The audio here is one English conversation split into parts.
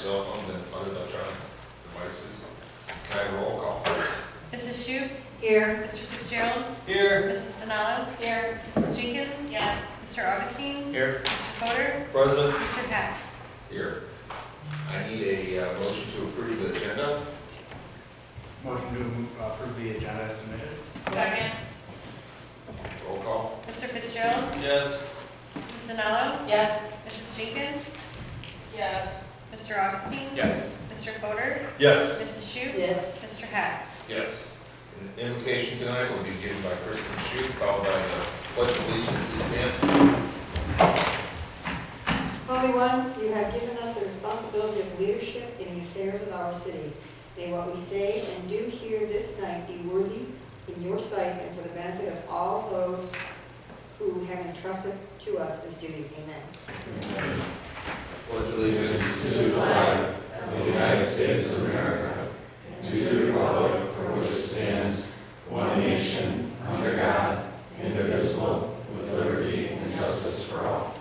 cell phones and other electronic devices. Can I have a roll call, please? Mrs. Shute? Here. Mr. Fitzgerald? Here. Mrs. Denalo? Here. Mrs. Jenkins? Yes. Mr. Augustine? Here. Mr. Fodor? Present. Mr. Hack? Here. I need a motion to approve the agenda. Motion to approve the agenda as submitted. Second. Roll call. Mr. Fitzgerald? Yes. Mrs. Denalo? Yes. Mrs. Jenkins? Yes. Mr. Augustine? Yes. Mr. Fodor? Yes. Mrs. Shute? Yes. Mr. Hack? Yes. The invocation tonight will be given by Kristen Shute, followed by the pledge of allegiance. Please stand. Holy One, you have given us the responsibility of leadership in the affairs of our city. May what we say and do here this night be worthy in your sight and for the benefit of all those who have entrusted to us this duty. Amen. Pledge allegiance to the flag of the United States of America, and to the republic for which it stands, one nation, under God, indivisible, with liberty and justice for all.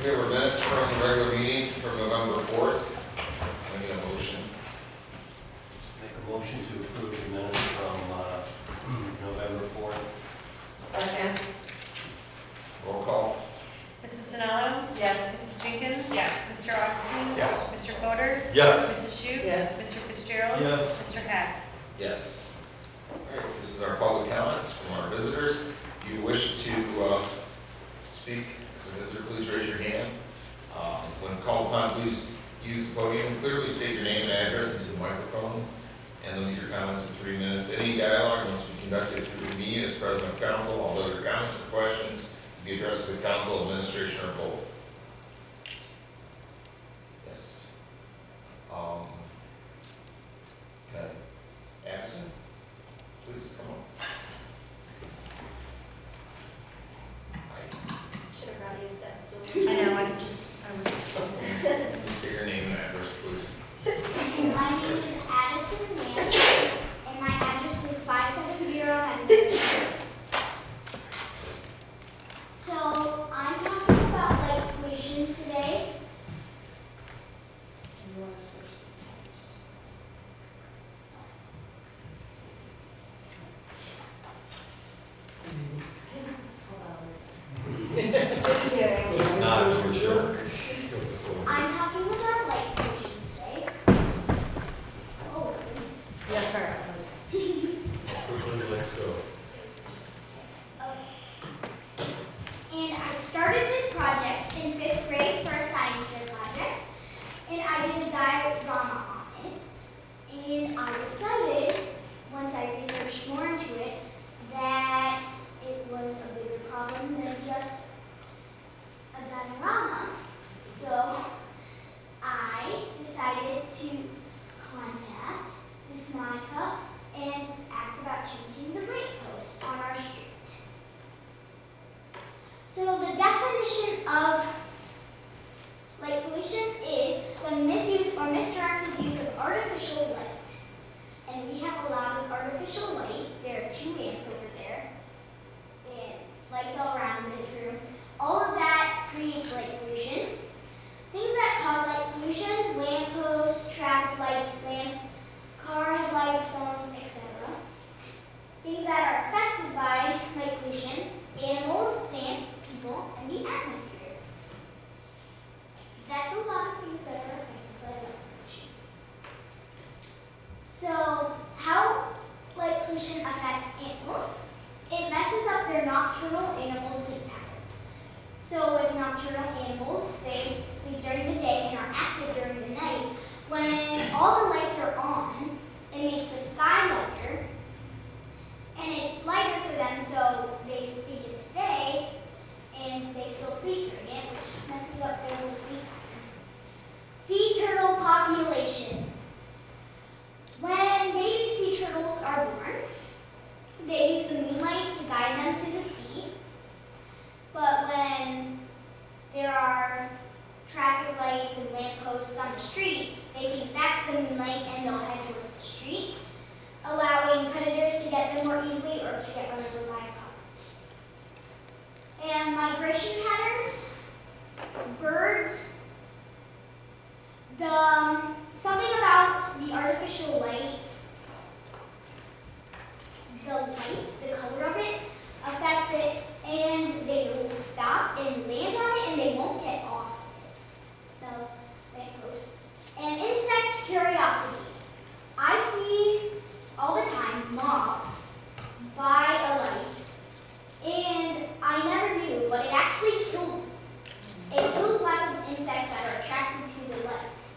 We have our minutes from the regular meeting from November 4th. I need a motion. Make a motion to approve the minutes from November 4th. Second. Roll call. Mrs. Denalo? Yes. Mrs. Jenkins? Yes. Mr. Augustine? Yes. Mr. Fodor? Yes. Mrs. Shute? Yes. Mr. Fitzgerald? Yes. Mr. Hack? Yes. All right, this is our public comments from our visitors. If you wish to speak as a visitor, please raise your hand. When called upon, please use the podium. Clearly state your name and address into the microphone and limit your comments to 3 minutes. Any dialogue must be conducted through me as president of council. All other comments or questions be addressed to the council, administration, or both. Yes. Okay. Addison, please come on. Should have brought you a step stool. I know, I was. Please state your name and address, please. My name is Addison Mann, and my address is 570 Henry. So I'm talking about light pollution today. Do you want to search this? Just kidding. Just not for sure. I'm talking about light pollution today. Oh, goodness. Yes, sir. Let's go. And I started this project in 5th grade for a science fair project, and I did a diorama on it. And I decided, once I researched more into it, that it was a bigger problem than just a diorama. So I decided to contact Miss Monica and ask about changing the light post on our street. So the definition of light pollution is the misuse or misdirected use of artificial light. And we have a lot of artificial light. There are 2 lamps over there, and lights all around this room. All of that creates light pollution. Things that cause light pollution: lampposts, traffic lights, lamps, car headlights, phones, etc. Things that are affected by light pollution: animals, plants, people, and the atmosphere. That's a lot of things that are affected by light pollution. So, how light pollution affects animals? It messes up their nocturnal animal sleep patterns. So with nocturnal animals, they sleep during the day and are active during the night. When all the lights are on, it makes the sky lighter, and it's lighter for them, so they think it's day, and they still sleep during it, which messes up their whole sleep pattern. Sea turtle population. When baby sea turtles are born, they use the moonlight to guide them to the sea. But when there are traffic lights and lampposts on the street, they think that's the moonlight and they'll head towards the street, allowing predators to get them more easily or to get run over by a car. And migration patterns. birds, something about the artificial light, the color of it affects it, and they will stop and land on it, and they won't get off of it, the lampposts. And insect curiosity. I see all the time moths by a light, and I never knew, but it actually kills. It kills lots of insects that are attracted to the lights.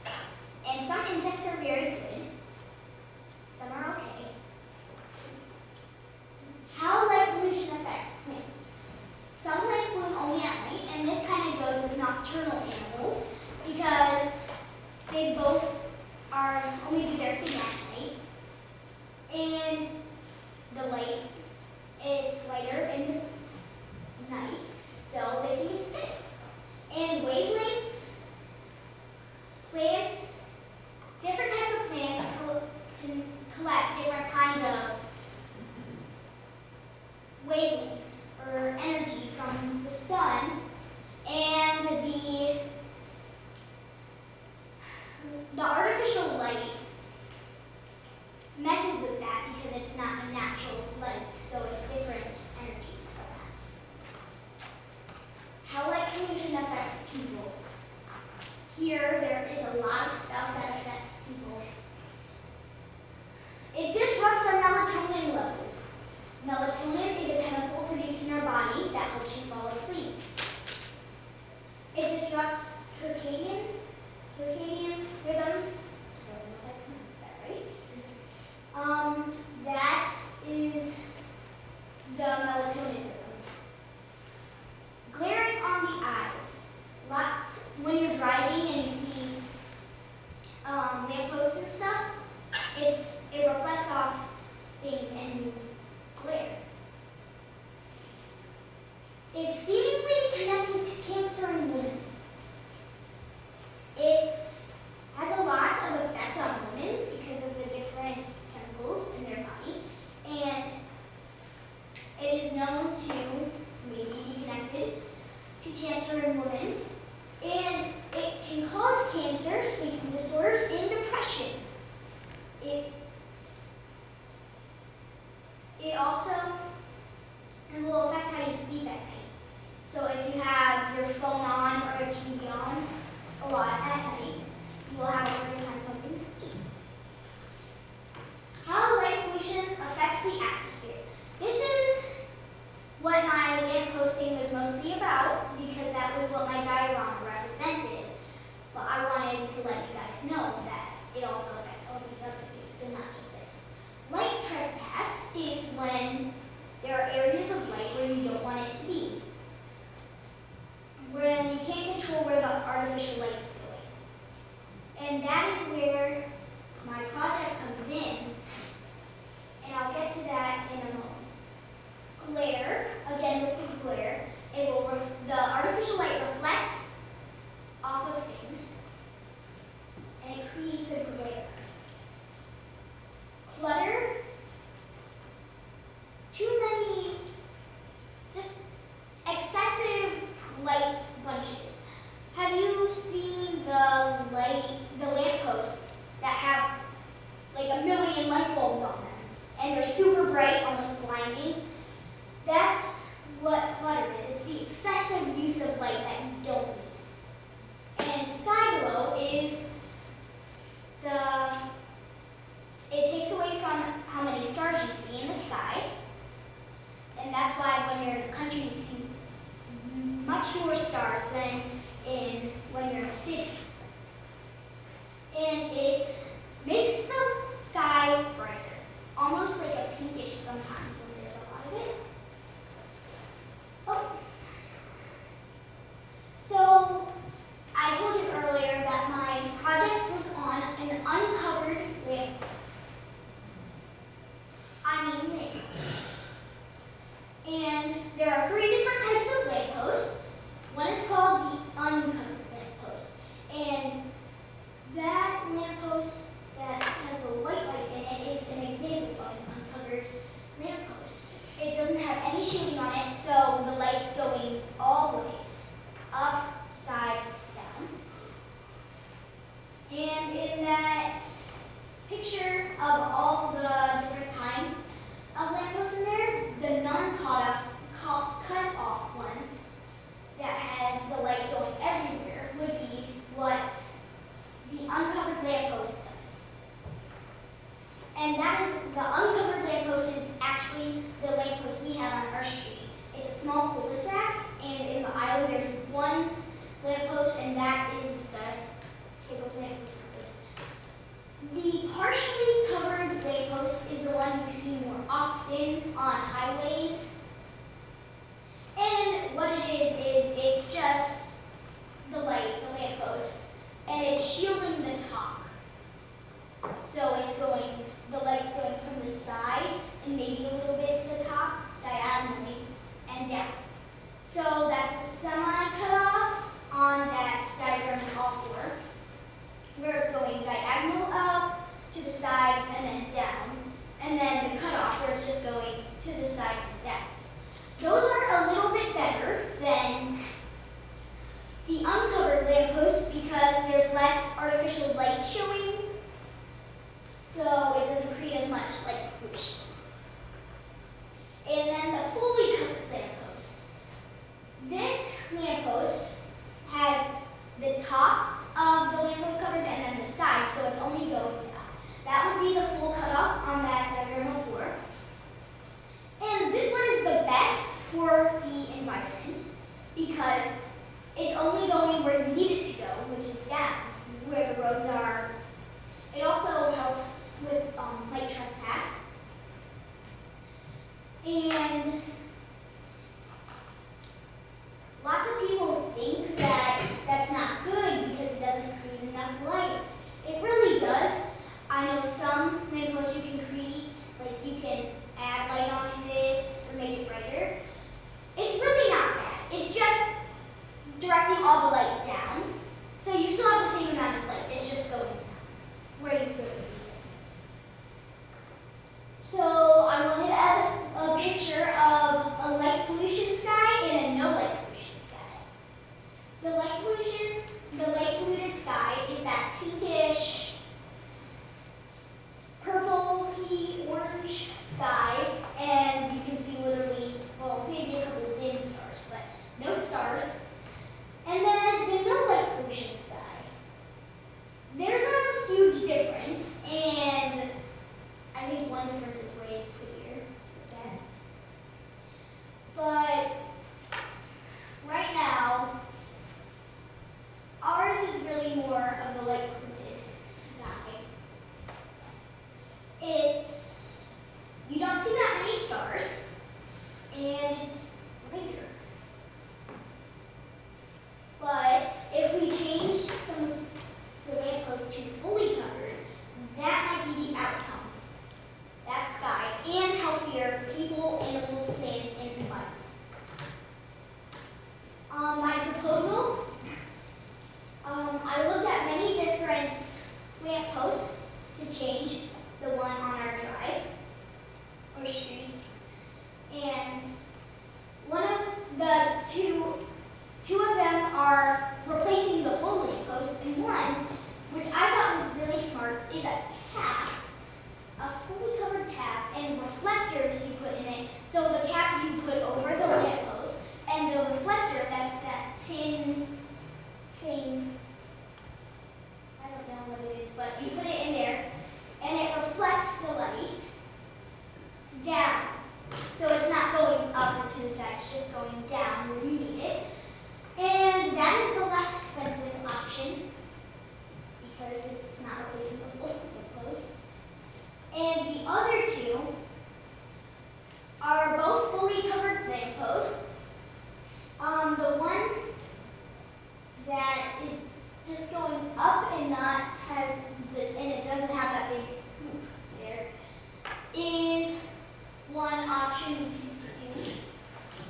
And some insects are very good. Some are okay. How light pollution affects plants. Some plants bloom only at night, and this kind of goes with nocturnal animals because they both only do their thing at night. And the light, it's lighter in the night, so they think it's day. And wavelengths, plants, different types of plants can collect different kinds of wavelengths or energy from the sun, and the artificial light messes with that because it's not a natural light, so it's different energies from that. How light pollution affects people. Here, there is a lot of stuff that affects people. It disrupts our melatonin levels. Melatonin is a chemical produced in our body that helps you fall asleep. It disrupts circadian rhythms. I don't know if I pronounced that right. That is the melatonin rhythms. Glaring on the eyes. When you're driving and you see lampposts and stuff, it reflects off things and glare. It's seemingly connected to cancer in women. It has a lot of effect on women because of the different chemicals in their body, and it is known to maybe be connected to cancer in women, and it can cause cancer, sleeping disorders, and depression. It also will affect how you sleep at night. So if you have your phone on or a TV on a lot at night, you will have a harder time falling asleep. How light pollution affects the atmosphere. This is what my lamp posting was mostly about because that was what my diorama represented. But I wanted to let you guys know that it also affects all these other things and not just this. Light trespass is when there are areas of light where you don't want it to be. When you can't control where the artificial light is going. And that is where my project comes in. And I'll get to that in a moment. Glare, again with the glare, the artificial light reflects off of things and it creates a glare. Clutter, too many, just excessive light bunches. Have you seen the lampposts that have like a million light bulbs on them and they're super bright, almost blinding? That's what clutter is. It's the excessive use of light that you don't need. And sky glow is it takes away from how many stars you see in the sky. And that's why when you're in the country you see much more stars than when you're in a city. And it makes the sky brighter, almost like a pinkish sometimes when there's a lot of it. Oh. So, I told you earlier that my project was on an uncovered lamppost. I mean lamppost. And there are 3 different types of lampposts. One is called the uncovered lamppost. the uncovered lamppost is actually the lamppost we have on our street. It's a small cul-de-sac, and in the island there's one lamppost, and that is the type of lamppost. The partially covered lamppost is the one you see more often on highways. And what it is it's just the light, the lamppost, and it's shielding the top. So it's going, the light's going from the sides and maybe a little bit to the top, diagonally, and down. So that's a semi-cutoff on that diagram we all for, where it's going diagonal up to the sides and then down, and then the cutoff where it's just going to the sides and down. Those are a little bit better than the uncovered lampposts because there's less artificial light showing, so it doesn't create as much light pollution. And then the fully covered lamppost. This lamppost has the top of the lamppost covered and then the sides, so it's only going down. That would be the full cutoff on that diagram before. And this one is the best for the environment because it's only going where you need it to go, which is down, where the roads are. It also helps with light trespass. And lots of people think that that's not good because it doesn't create enough light. It really does. I know some lampposts you can create, like you can add light onto it or make it brighter. It's really not bad. It's just directing all the light down. So you still have the same amount of light. It's just going down where you put it. So I wanted to add a picture of a light pollution sky and a no light pollution sky. The light polluted sky is that pinkish, purpley, orange sky, and you can see literally, well, maybe a couple of dim stars, but no stars. And then the no light pollution sky. There's a huge difference, and I think one difference is way prettier again. But right now, ours is really more of a light polluted sky. You don't see that many stars, and it's brighter. But if we change some of the lampposts to fully covered, that might be the outcome. That sky, and healthier people, animals, plants, and environment. My proposal, I looked at many different lampposts to change the one on our drive or street, and one of the two of them are replacing the whole lamppost, and one, which I thought was really smart, is a cap, a fully covered cap, and reflectors you put in it. So the cap you put over the lamppost, and the reflector, that's that tin thing, I don't know what it is, but you put it in there, and it reflects the light down. So it's not going up or to the side, it's just going down where you need it. And that is the less expensive option because it's not replacing the full lamppost. And the other two are both fully covered lampposts. The one that is just going up and and it doesn't have that big hoop there, is one option we can do.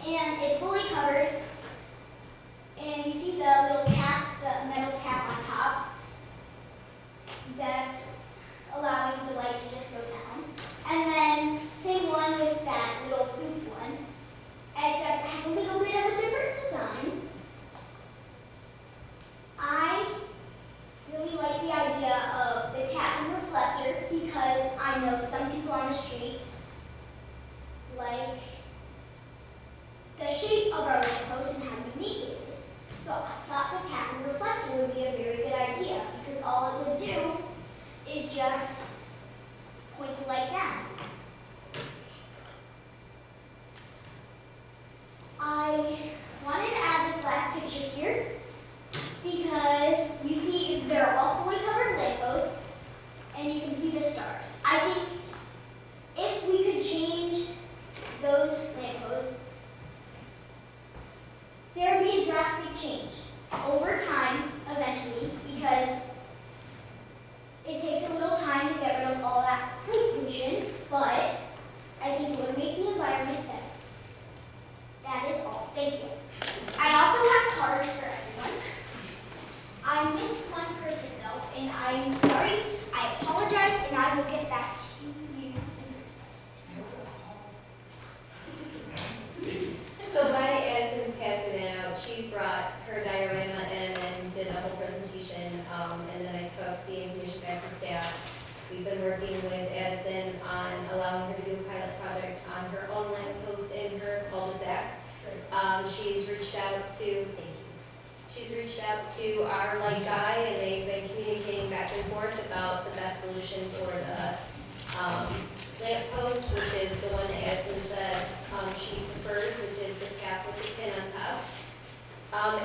And it's fully covered. And you see the little cap, the metal cap on top, that's allowing the light to just go down. And then same one with that little hoop one, except it has a little bit of a different design. I really like the idea of the cap and reflector because I know some people on the street like the shape of our lamppost and how unique it is. So I thought the cap and reflector would be a very good idea because all it would do is just point the light down. allowing her to do a pilot project on her own lamp post in her cul-de-sac. She's reached out to, thank you. She's reached out to our light guy, and they've been communicating back and forth about the best solution for the lamp post, which is the one that Addison said she prefers, which is the cap with the tin on top.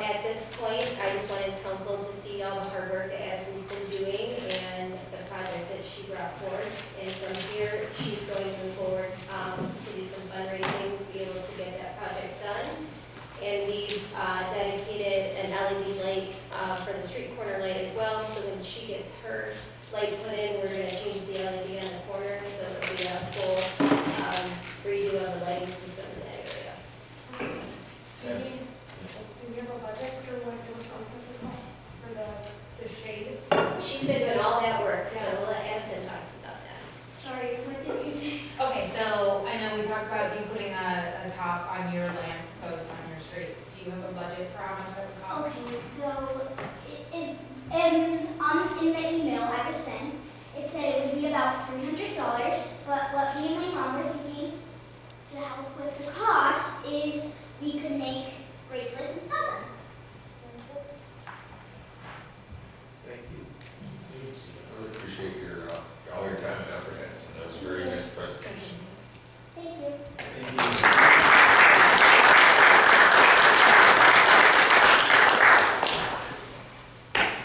At this point, I just wanted council to see all the hard work that Addison's been doing and the project that she brought forward. And from here, she's going to move forward to do some fundraising to be able to get that project done. And we've dedicated an LED light for the street corner light as well. So when she gets her light put in, we're going to change the LED on the corner, so it'll be a full redo of the lighting system in that area. Yes. Do we have a budget for what it would cost for the shade? She's been doing all that work, so we'll let Addison talk to you about that. Sorry, what did you say? Okay, so I know we talked about you putting a top on your lamp post on your street. Do you have a budget for how much that would cost? Okay, so in the email I was sent, it said it would be about $300, but what me and my mom were thinking to help with the cost is we could make bracelets and sell them. Thank you. I really appreciate your, all your time and effort, Addison. That was a very nice presentation. Thank you.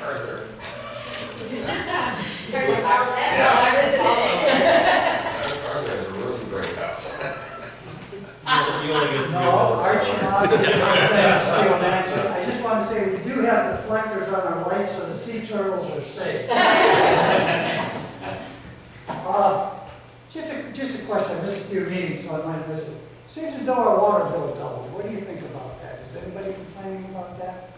Arthur. Start to follow that. Arthur has a really great house. You only get No, Archie, I just want to say, we do have deflectors on our lights, so the sea turtles are safe. Just a question, I missed a few meetings, so I might have missed it. Seems as though our water bill doubled, what do you think about that? Is anybody complaining about that?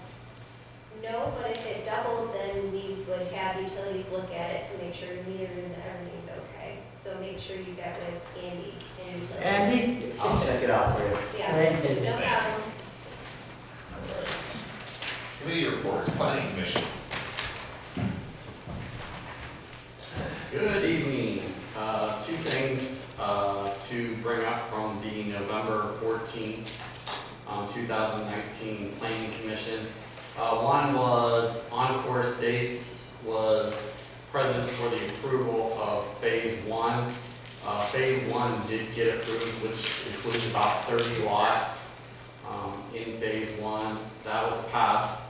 No, but if it doubled, then we would have utilities look at it to make sure the meter and everything's okay. So make sure you get with Andy and utilities. Andy? I'll check it out for you. Yeah, Thank you. no problem. All right. Committee reports, planning commission. Good evening. Two things to bring up from the November 14th, 2019 Planning Commission. One was Encore Estates was present for the approval of Phase 1. Phase 1 did get approved, which includes about 30 lots in Phase 1. That was passed.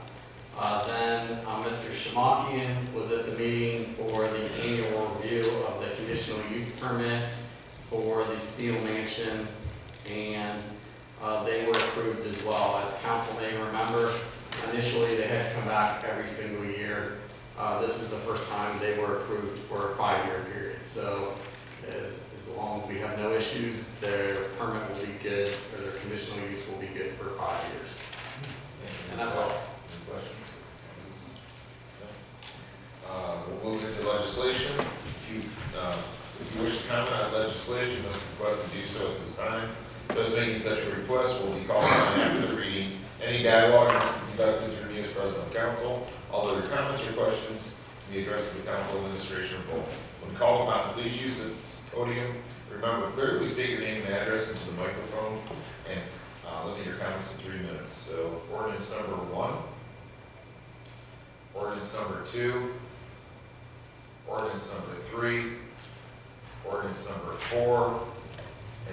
Then Mr. Shamakian was at the meeting for the annual review of the conditional use permit for the Steel Mansion, and they were approved as well. As council may remember, initially they had to come back every single year. This is the first time they were approved for a 5-year period. So as long as we have no issues, their permit will be good, or their conditional use will be good for 5 years. And that's all. Any questions? We'll move into legislation. If you wish to comment on legislation, you must request to do so at this time. Those making such a request will be called on after the reading. Any dialogue conducted through me as president of council. All other comments or questions can be addressed to the council administration or both. When called upon, please use the podium. Remember, clearly state your name and address into the microphone, and limit your comments to 3 minutes. So, ordinance number 1, ordinance number 2, ordinance number 3, ordinance number 4,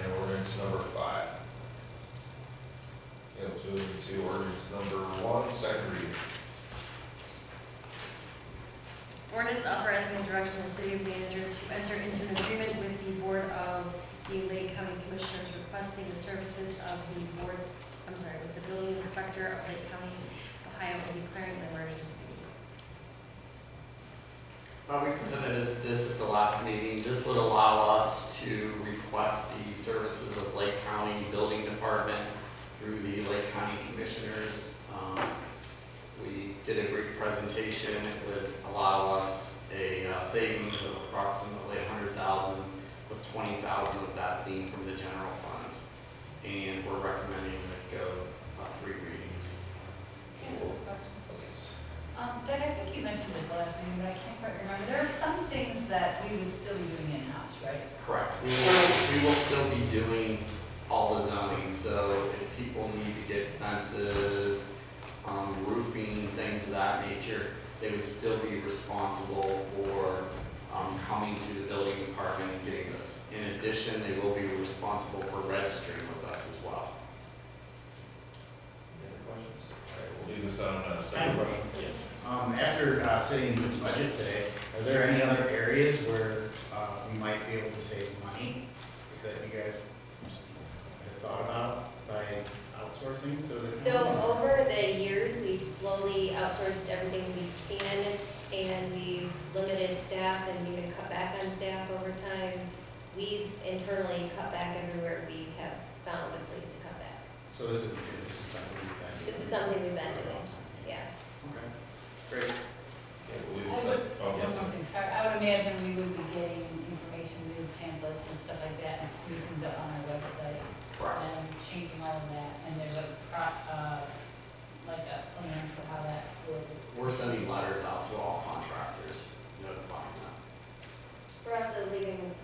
and ordinance number 5. Okay, let's move into ordinance number 1, second reading. Ordinance authorizing and directing the city manager to enter into an agreement with the Board of the Lake County Commissioners requesting the services of the board, with the building inspector of Lake County, Ohio, and declaring an emergency. We presented this at the last meeting. This would allow us to request the services of Lake County Building Department through the Lake County Commissioners. We did a brief presentation. It would allow us a savings of approximately $100,000, with $20,000 of that being from the general fund. And we're recommending that go 3 readings. Answer the question. Please. Ben, I think you mentioned it the last meeting, but I can't quite remember. There are some things that we would still be doing in-house, right? Correct. We will still be doing all the zoning, so if people need to get fences, roofing, things of that nature, they would still be responsible for, coming to the building department and getting those. In addition, they will be responsible for registering with us as well. Any other questions? All right, we'll leave this on a second question. Yes. After sitting with the budget today, are there any other areas where we might be able to save money that you guys have thought about by outsourcing? So over the years, we've slowly outsourced everything we can, and we've limited staff and even cut back on staff over time. We've internally cut back everywhere we have found a place to cut back. So this is something we've been. This is something we've been doing, yeah. Okay, great. Okay, we'll leave this on. Oh, One yes. more thing, sorry, I would imagine we would be getting information, new pamphlets and stuff like that, and putting things up on our website. Correct. And changing all of that, and there's like a plan for how that would. We're sending letters out to all contractors notifying them. We're also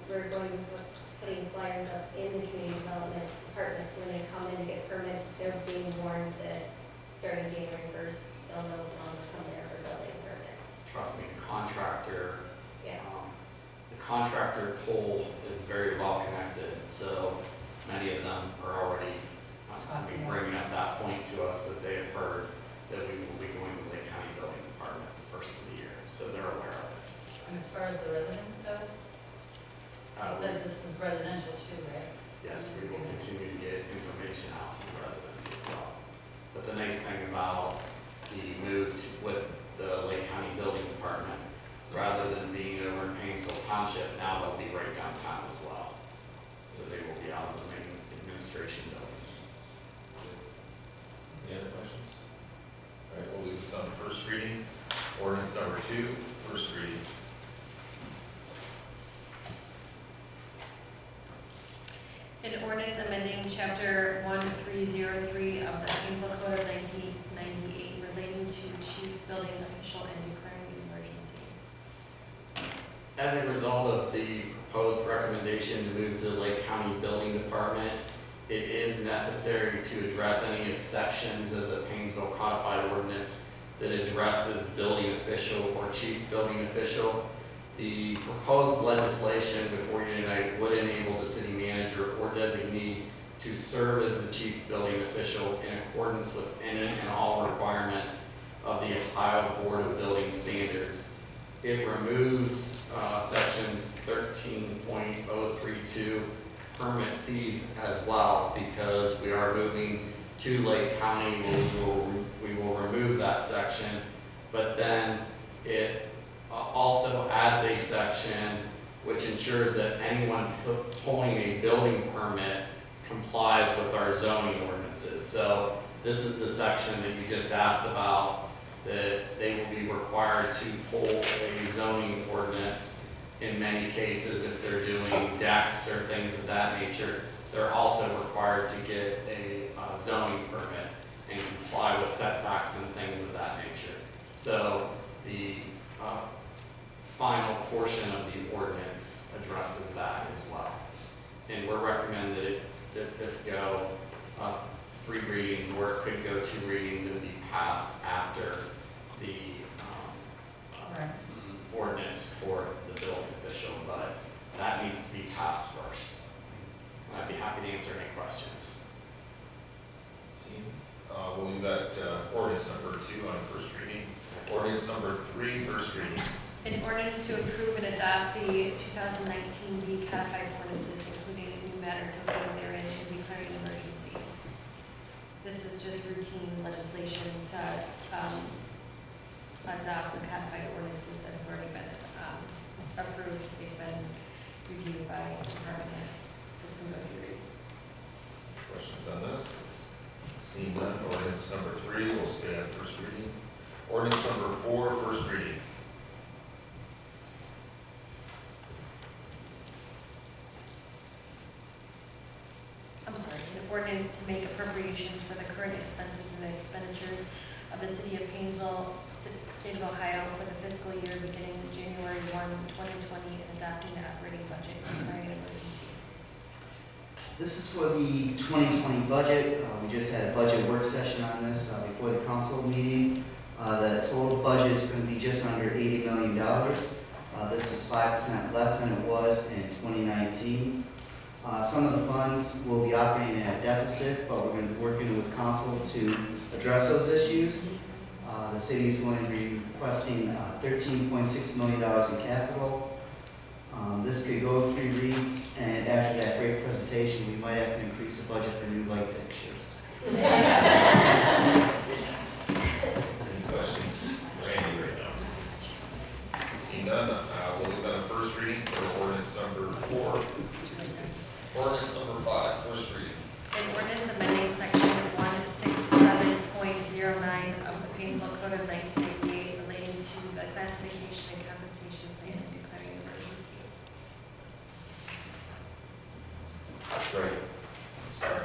we're going to put putting flyers up in the community development department, so when they come in to get permits, they're being warned that starting January 1st, they'll no longer come there for building permits. Trust me, the contractor, Yeah. the contractor pool is very well connected, so many of them are already bringing up that point to us that they have heard that we will be going to Lake County Building Department the first of the year, so they're aware of it. And as far as the residents go, because this is residential too, right? Yes, we will continue to get information out to the residents as well. But the nice thing about the move with the Lake County Building Department, rather than being over in Painesville Township, now they'll be right downtown as well. So they will be out of the main administration building. Any other questions? All right, we'll leave this on first reading. Ordinance number 2, first reading. An ordinance amending chapter 1303 of the Painesville Code of 1998 relating to chief building official and declaring an emergency. As a result of the proposed recommendation to move to the Lake County Building Department, it is necessary to address any sections of the Painesville Codified Ordinance that addresses building official or chief building official. The proposed legislation before you tonight would enable the city manager or designee to serve as the chief building official in accordance with any and all requirements of the Ohio Board of Building Standards. It removes sections 13.032 permit fees as well, because we are moving to Lake County. We will remove that section, but then it also adds a section which ensures that anyone pulling a building permit complies with our zoning ordinances. So this is the section that you just asked about, that they will be required to pull a zoning ordinance in many cases if they're doing decks or things of that nature. They're also required to get a zoning permit and comply with setbacks and things of that nature. So the final portion of the ordinance addresses that as well. And we're recommended that this go 3 readings, or it could go 2 readings and be passed after the ordinance for the building official, but that needs to be passed first. And I'd be happy to answer any questions. We'll leave that ordinance number 2 on first reading. Ordinance number 3, first reading. An ordinance to approve and adopt the 2019 codified ordinances, including a new matter contained therein and declaring an emergency. This is just routine legislation to adopt the codified ordinances that have already been approved. They've been reviewed by department heads. This can go through reads. Questions on this? Seeing none, ordinance number 3 will stay on first reading. Ordinance number 4, first reading. I'm sorry, an ordinance to make appropriations for the current expenses and expenditures of the City of Painesville, State of Ohio for the fiscal year beginning January 1, 2020, and adopting the operating budget and declaring an emergency. This is for the 2020 budget. We just had a budget work session on this before the council meeting. The total budget is going to be just under $80 million. This is 5% less than it was in 2019. Some of the funds will be operating at a deficit, but we're going to be working with council to address those issues. The city is going to be requesting $13.6 million in capital. This could go 3 reads, and after that great presentation, we might have to increase the budget for new light fixtures. Any questions for Randy right now? Seeing none, we'll leave on a first reading for ordinance number 4. Ordinance number 5, first reading. An ordinance amending section 167.09 of the Painesville Code of 1988 relating to the classification and compensation plan and declaring an emergency. Right. Sorry.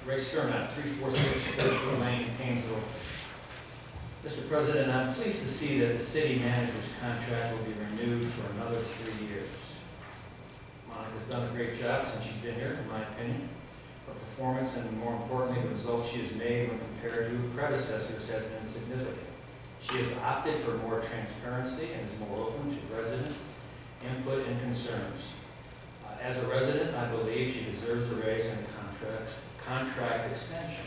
Ray Sternot, 346 Birchwood Lane, Painesville. Mr. President, I'm pleased to see that the city manager's contract will be renewed for another 3 years. Monica's done a great job since she's been here, in my opinion. Her performance and, more importantly, the results she has made when compared to predecessors has been significant. She has opted for more transparency and is more open to resident input and concerns. As a resident, I believe she deserves a raise and a contract extension.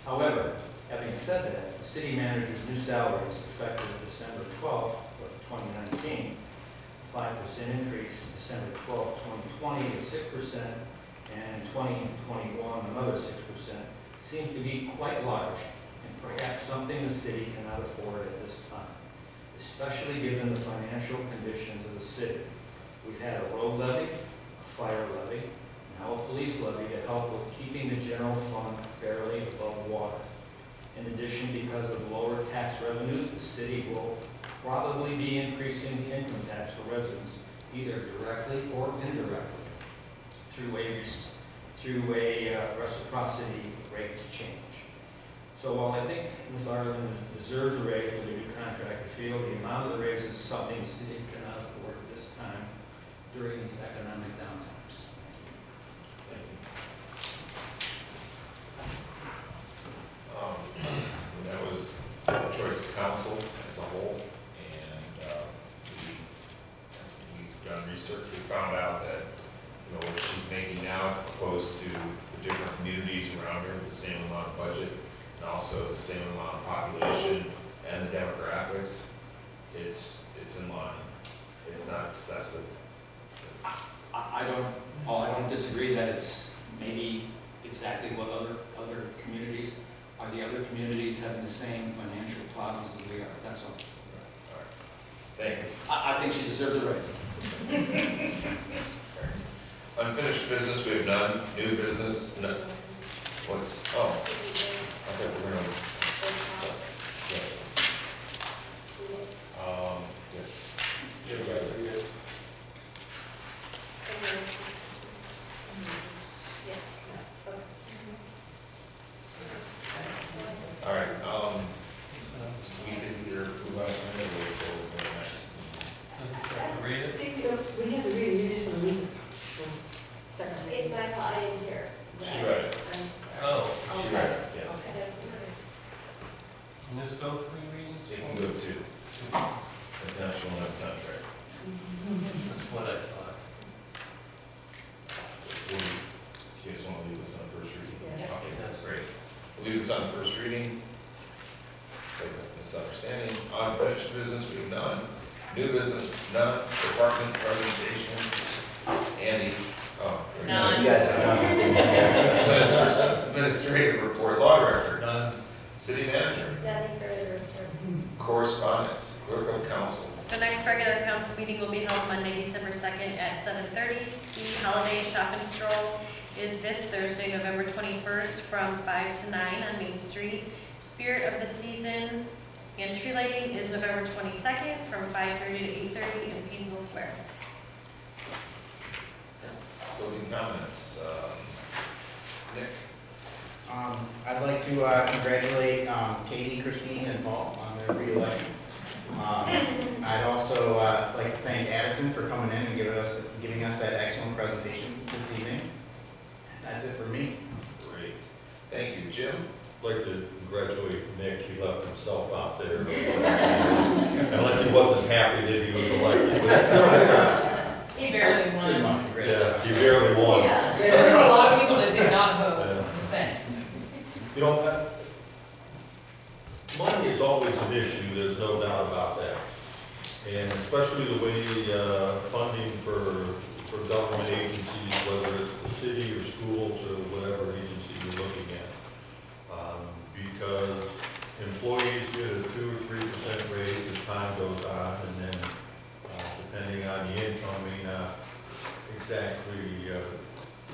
However, having said that, the city manager's new salary is effective December 12th of 2019. A 5% increase December 12th, 2020 is 6%, and in 2021 another 6%, seems to be quite large and perhaps something the city cannot afford at this time, especially given the financial conditions of the city. We've had a road levy, a fire levy, now a police levy to help with keeping the general fund barely above water. In addition, because of lower tax revenues, the city will probably be increasing the income tax for residents, either directly or indirectly, through a reciprocity rate change. So while I think Ms. Arlen deserves a raise with a new contract, I feel the amount of the raise is something the city cannot afford at this time during these economic downtimes. Thank you. That was the choice of council as a whole, and we've done research. We found out that what she's making now, opposed to the different communities around her, the same amount of budget, and also the same amount of population and the demographics, it's in line. It's not excessive. I don't disagree that it's maybe exactly what other communities, are the other communities having the same financial problems as we are, that's all. All right. Thank you. I think she deserves a raise. Unfinished business, we have none. New business, none. What's, okay, we're gonna, yes. Yes. All right, we can either move on to the next. Read it? We have to read it, you just want to read it. Second. It's my fault, I didn't hear. She read it. I'm sorry. Oh, she read it, yes. Okay. Can this go 3 readings? It can go to the national contract. That's what I thought. You guys want to leave this on first reading? Yes. Okay, that's great. We'll leave this on first reading. Save that misunderstanding. Unfinished business, we have none. New business, none. Department presentation, Andy. Oh. None. You guys are done. Administrative report, law director, none. City manager, Nothing further. Sir. correspondence, clerk of council. The next regular council meeting will be held Monday, December 2nd at 7:30. The holiday shop and stroll is this Thursday, November 21st from 5 to 9 on Main Street. Spirit of the season and tree lighting is November 22nd from 5:30 to 8:30 in Painesville Square. Closing comments. Nick? I'd like to congratulate Katie, Christine, and Paul on their re-election. I'd also like to thank Addison for coming in and giving us that excellent presentation this evening. That's it for me. Great. Thank you. Jim? I'd like to congratulate Nick, he left himself out there. Unless he wasn't happy that he was elected, but it's still, He barely won. yeah, he barely won. Yeah, there was a lot of people that did not vote, Yeah. I'm just saying. You know, money is always an issue, there's no doubt about that. And especially the way funding for government agencies, whether it's the city or schools or whatever agency you're looking at. Because employees get a 2 or 3% raise as time goes on, and then depending on the income may not exactly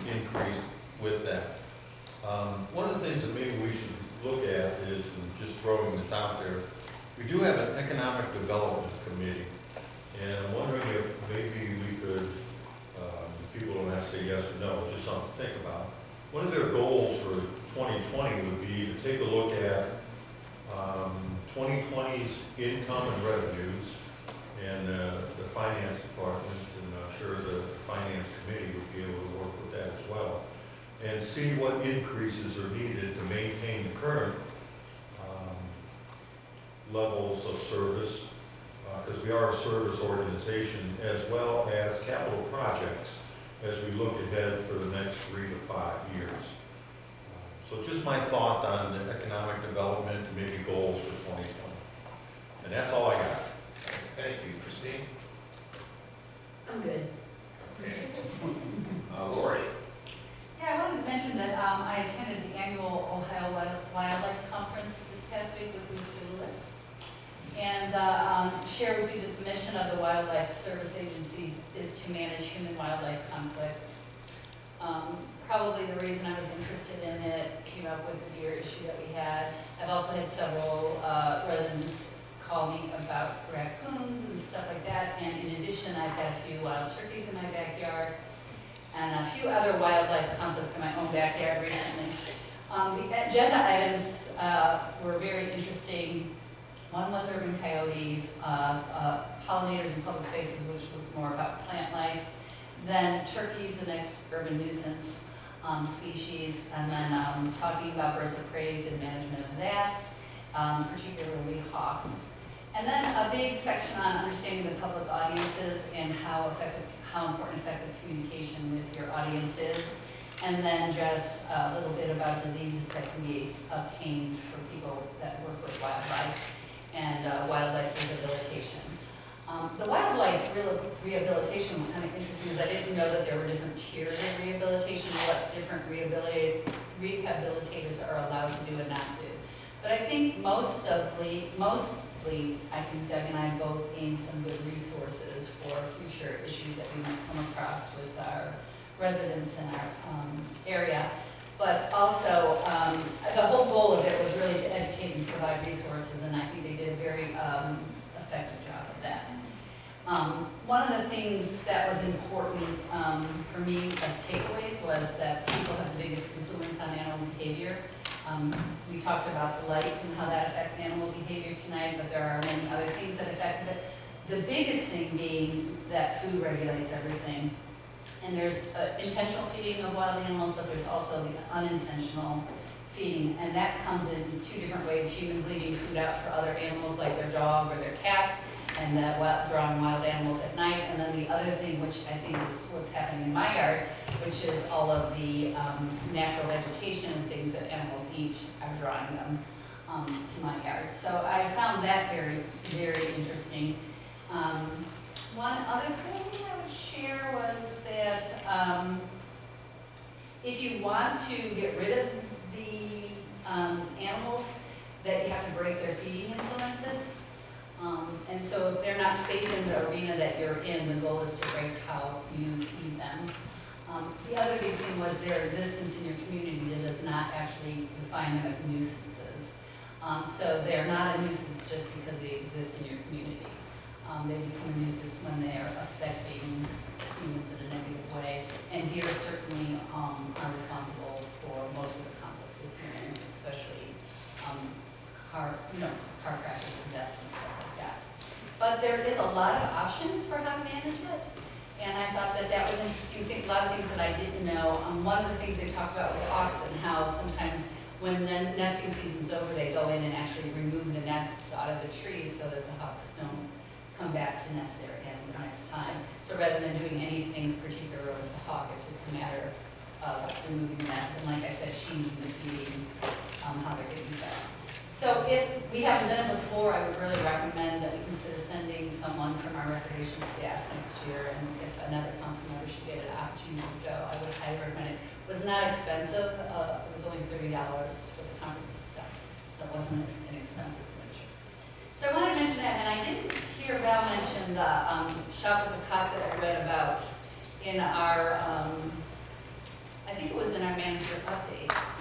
increase with that. One of the things that maybe we should look at is, and just throwing this out there, we do have an economic development committee, and I'm wondering if maybe we could, people don't have to say yes or no, just something to think about. One of their goals for 2020 would be to take a look at 2020's income and revenues, and the finance department, and I'm sure the finance committee would be able to work with that as well, and see what increases are needed to maintain the current levels of service, because we are a service organization, as well as capital projects as we look ahead for the next 3 to 5 years. So just my thought on the economic development and maybe goals for 2020. And that's all I got. Thank you. Christine? I'm good. Okay. Lori? Yeah, I wanted to mention that I attended the annual Ohio Wildlife Conference this past week with Lucy Lewis. And share with you that the mission of the wildlife service agencies is to manage human-wildlife conflict. Probably the reason I was interested in it came up with the deer issue that we had. I've also had several residents call me about raccoons and stuff like that. And in addition, I've had a few wild turkeys in my backyard and a few other wildlife conflicts in my own backyard recently. The agenda items were very interesting. One was urban coyotes, pollinators in public spaces, which was more about plant life. Then turkeys, the next urban nuisance species, and then talking about birds of prey and management of that, particularly hawks. And then a big section on understanding the public audiences and how important effective communication with your audience is. And then just a little bit about diseases that can be obtained for people that work with wildlife and wildlife rehabilitation. The wildlife rehabilitation was kind of interesting because I didn't know that there were different tiers of rehabilitation, what different rehabilitators are allowed to do and not do. But I think mostly, I think Doug and I both gained some good resources for future issues that we might come across with our residents in our area. But also, the whole goal of it was really to educate and provide resources, and I think they did a very effective job of that. One of the things that was important for me as takeaways was that people have the biggest influence on animal behavior. We talked about light and how that affects animal behavior tonight, but there are many other things that affect it. The biggest thing being that food regulates everything. And there's intentional feeding of wild animals, but there's also the unintentional feeding. And that comes in 2 different ways. Humans leaving food out for other animals like their dog or their cat, and drawing wild animals at night. And then the other thing, which I think is what's happening in my yard, which is all of the natural vegetation and things that animals eat are drawing them to my yard. So I found that very, very interesting. One other thing I would share was that if you want to get rid of the animals, that you have to break their feeding influences. And so if they're not safe in the arena that you're in, the goal is to break how you feed them. The other big thing was their existence in your community that does not actually define them as nuisances. So they're not a nuisance just because they exist in your community. They become a nuisance when they are affecting humans in a negative way. And deer certainly are responsible for most of the conflict with humans, especially car crashes and deaths and stuff like that. But there is a lot of options for how to manage it, and I thought that that was interesting. A lot of things that I didn't know. One of the things they talked about was hawks and how sometimes when the nesting season's over, they go in and actually remove the nests out of the trees so that the hawks don't come back to nest there again the next time. So rather than doing anything particular with the hawk, it's just a matter of removing the nest. And like I said, changing the feeding, how they're getting fed. So if we haven't done it before, I would really recommend that we consider sending someone from our recreation staff next year. And if another council member should get an opportunity to go, I would highly recommend it. It was not expensive. It was only $30 for the conference itself. So it wasn't an expensive venture. So I wanted to mention that, and I didn't hear Val mention the Shop with a Cop that I read about in our, I think it was in our manager updates.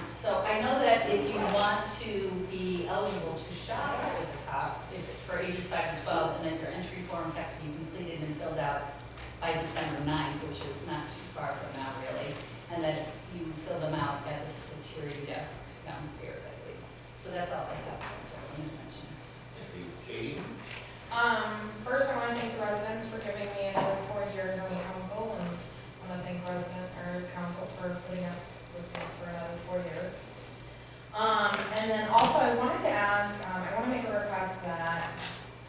So I know that if you want to be eligible to shop with the cop, it's for ages 5 to 12, and then your entry forms have to be completed and filled out by December 9th, which is not too far from now, really. And then you fill them out at the security desk downstairs, I believe. So that's all I have. That's what I wanted to mention. Thank you. Katie? First, I want to thank the residents for giving me another 4 years on the council, and I want to thank council for putting up with me for another 4 years. And then also, I wanted to ask, I want to make a request that,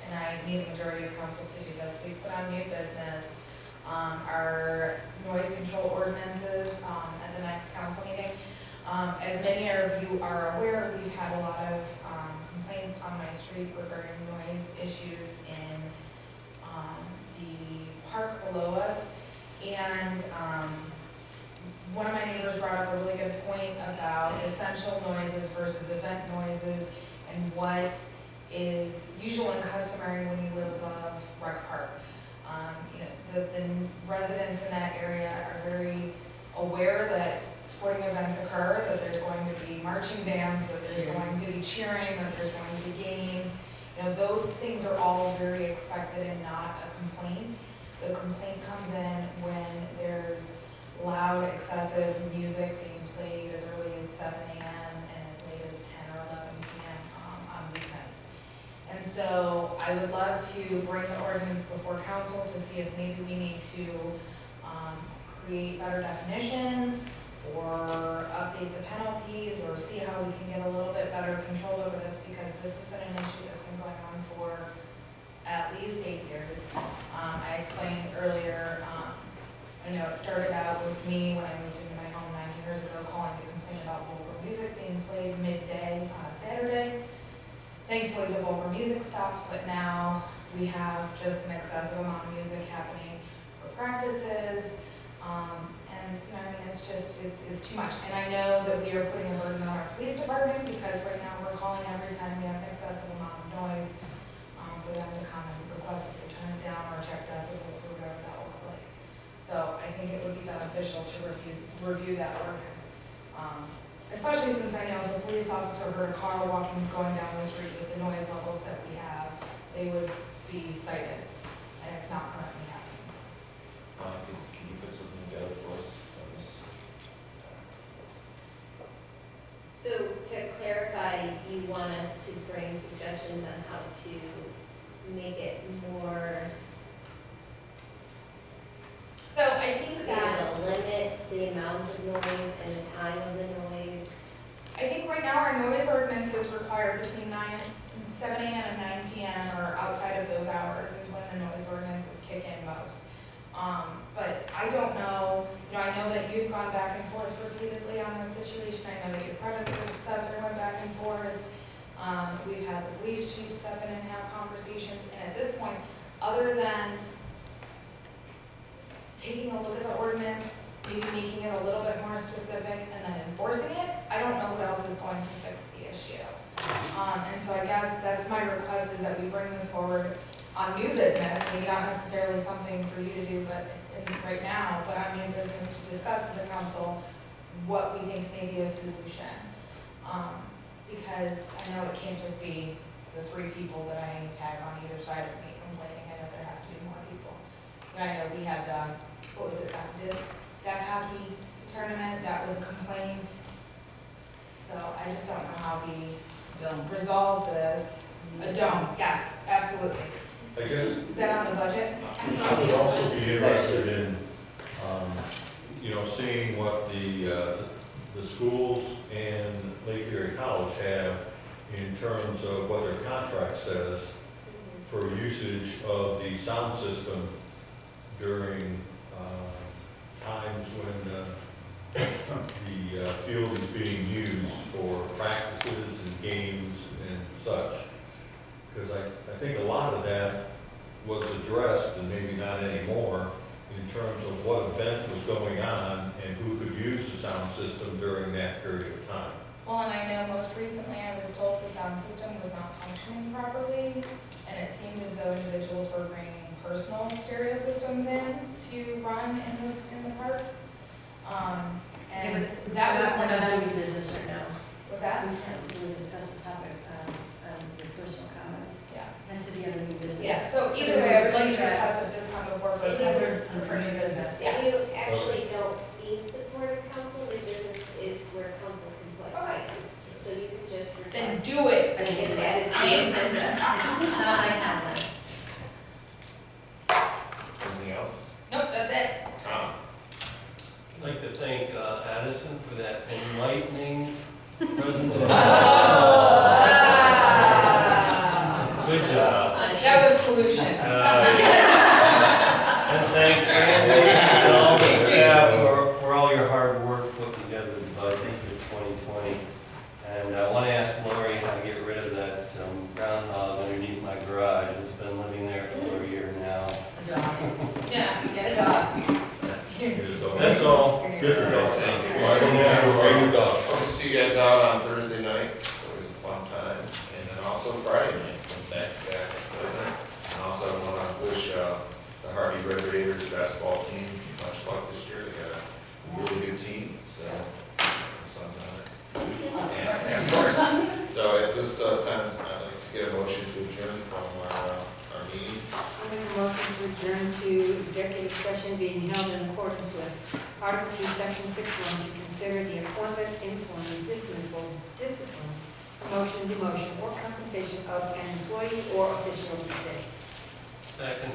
and I need the majority of council to do this, we put on new business, our noise control ordinances at the next council meeting. As many of you are aware, we've had a lot of complaints on my street regarding noise issues in the park below us. And one of my neighbors brought up a really good point about essential noises versus event noises and what is usual and customary when you live above Rec Park. The residents in that area are very aware that sporting events occur, that there's going to be marching bands, that there's going to be cheering, that there's going to be games. Those things are all very expected and not a complaint. The complaint comes in when there's loud, excessive music being played as early as 7 a.m. and as late as 10 or 11 p.m. On weekends. And so I would love to bring the ordinance before council to see if maybe we need to create better definitions or update the penalties or see how we can get a little bit better control over this, because this has been an issue that's been going on for at least 8 years. I explained earlier, it started out with me when I moved into my home 9 years ago, calling to complain about vulgar music being played midday on a Saturday. Thankfully, the vulgar music stopped, but now we have just an excessive amount of music happening for practices. It's too much. And I know that we are putting a burden on our police department, because right now we're calling every time we have an excessive amount of noise for them to come and request that they turn it down or check decibels or whatever that looks like. So I think it would be beneficial to review that ordinance. Especially since I know if a police officer heard a car going down the street with the noise levels that we have, they would be cited, and it's not currently happening. Can you put something together for us on this? So to clarify, you want us to bring suggestions on how to make it more, So I think that, to limit the amount of noise and the time of the noise. I think right now our noise ordinances require between 7 a.m. and 9 p.m. or outside of those hours is when the noise ordinances kick in most. But I don't know, I know that you've gone back and forth repeatedly on this situation. I know that your predecessor went back and forth. We've had the police chief step in and have conversations. And at this point, other than taking a look at the ordinance, maybe making it a little bit more specific and then enforcing it, I don't know what else is going to fix the issue. And so I guess that's my request, is that we bring this forward on new business, maybe not necessarily something for you to do right now, but on new business to discuss as a council what we think may be a solution. Because I know it can't just be the 3 people that I have on either side of me complaining. I know there has to be more people. I know we had the, disc deck hockey tournament, that was a complaint. So I just don't know how we resolve this. A dome, yes, absolutely. I guess Is that on the budget? I would also be interested in, seeing what the schools and Lake Erie College have in terms of what their contract says for usage of the sound system during times when the field is being used for practices and games and such. Because I think a lot of that was addressed, and maybe not anymore, in terms of what event was going on and who could use the sound system during that period of time. Well, and I know most recently I was told the sound system was not functioning properly, and it seemed as though individuals were bringing personal stereo systems in to run in the park. And that was one of Not the, new business right now. what's that? We can't really discuss the topic, your personal comments. Yeah. Has to be under new business. Yeah, so either way, I would like to request that this come before us for new business, If yes. you actually don't need support of council, new business is where council can put items. So you can just Then request. do it. And it's added to the Thanks. agenda. It's not my comment. Anything else? Nope, that's it. Tom? I'd like to thank Addison for that enlightening presentation. Good job. That was pollution. And thanks Randy and all the staff for all your hard work putting together the budget for 2020. And I want to ask Lori how to get rid of that groundhog underneath my garage. It's been living there for over a year now. Yeah, get a dog. That's all. Get the dogs out. Well, I don't have to bring the dogs. Hope to see you guys out on Thursday night, it's always a fun time, and then also Friday night, some back-to-back excitement. And also I want to wish the Harvey Red Raiders basketball team much luck this year, they got a really good team, so, the sun's on it. And of course, so at this time, I'd like to get a motion to adjourn from our meeting. I make a motion to adjourn to executive session being held in accordance with Article 2, Section 6.1 to consider the appointment, employment, dismissal, discipline, promotion, demotion, or compensation of an employee or official of the city. Second.